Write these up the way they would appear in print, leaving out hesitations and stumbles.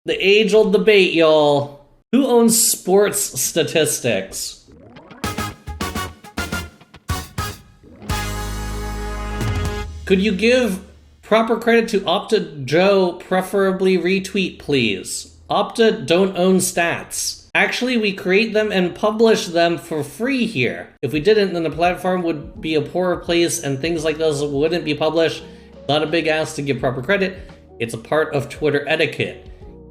The age-old debate, y'all. Who owns sports statistics? Could you give proper credit to Opta Joe, preferably retweet, please? Opta don't own stats. Actually, we create them and publish them for free here. If we didn't, then the platform would be a poorer place and things like this wouldn't be published. Not a big ask to give proper credit. It's a part of Twitter etiquette.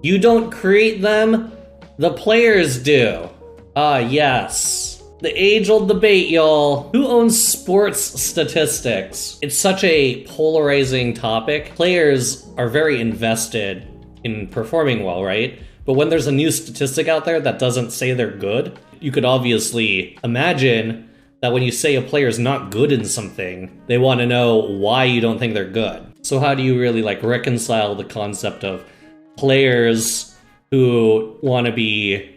You don't create them, the players do. Ah, yes. The age-old debate, y'all. Who owns sports statistics? It's such a polarizing topic. Players are very invested in performing well, right? But when there's a new statistic out there that doesn't say they're good, you could obviously imagine that when you say a player's not good in something, they want to know why you don't think they're good. So how do you really reconcile the concept of players who want to be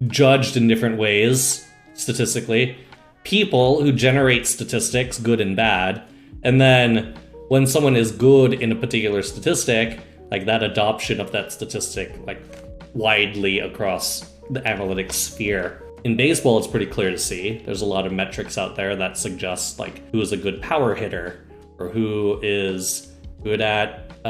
judged in different ways, statistically, people who generate statistics, good and bad, and then when someone is good in a particular statistic, that adoption of that statistic, widely across the analytics sphere. In baseball, it's pretty clear to see. There's a lot of metrics out there that suggest, who is a good power hitter, or who is good at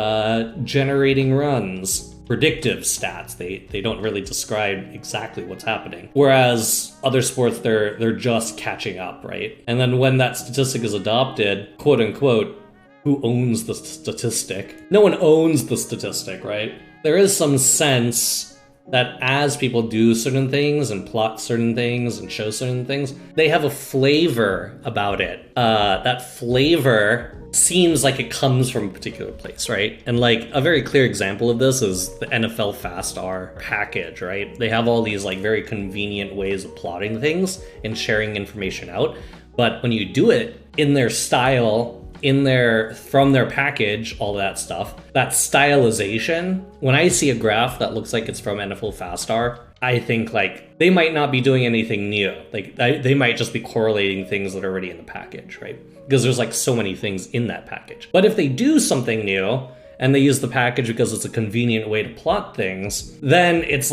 generating runs. Predictive stats. They don't really describe exactly what's happening. Whereas other sports, they're just catching up, right? And then when that statistic is adopted, quote unquote, who owns the statistic? No one owns the statistic, right? There is some sense that as people do certain things and plot certain things and show certain things, they have a flavor about it. That flavor seems like it comes from a particular place, right? And a very clear example of this is the NFL Fast R package, right? They have all these very convenient ways of plotting things and sharing information out. But when you do it in their style, from their package, all that stuff, that stylization, when I see a graph that looks like it's from NFL Fast R, I think they might not be doing anything new. They might just be correlating things that are already in the package, right? Because there's so many things in that package. But if they do something new and they use the package because it's a convenient way to plot things, then it's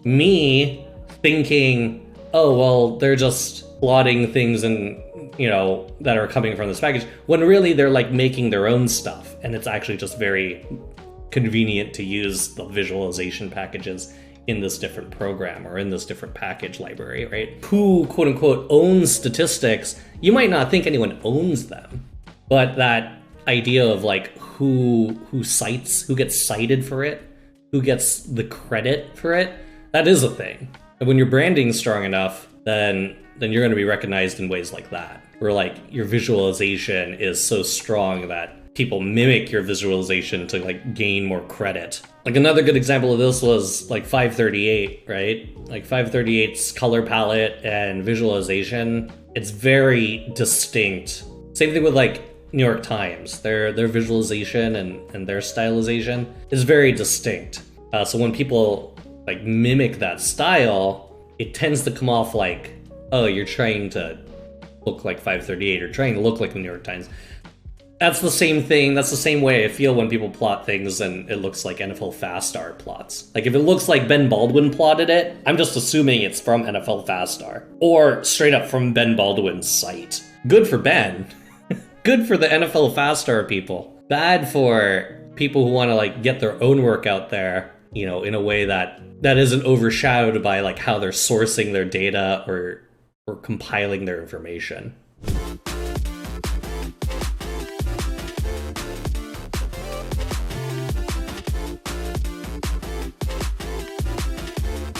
me thinking, oh, well, they're just plotting things and that are coming from this package, when really they're making their own stuff, and it's actually just very convenient to use the visualization packages in this different program or in this different package library, right? Who, quote unquote, owns statistics, you might not think anyone owns them, but that idea of who cites, who gets cited for it, who gets the credit for it, that is a thing. And when your branding's strong enough, then you're going to be recognized in ways like that, where your visualization is so strong that people mimic your visualization to gain more credit. Another good example of this was 538, right? 538's color palette and visualization, it's very distinct. Same thing with New York Times. Their visualization and their stylization is very distinct. So when people mimic that style, it tends to come off oh, you're trying to look like 538 or trying to look like the New York Times. That's the same thing. That's the same way I feel when people plot things and it looks like NFL Fast R plots. If it looks like Ben Baldwin plotted it, I'm just assuming it's from NFL Fast R or straight up from Ben Baldwin's site. Good for Ben. Good for the NFL Fast R people. Bad for people who want to get their own work out there, in a way that isn't overshadowed by how they're sourcing their data or compiling their information.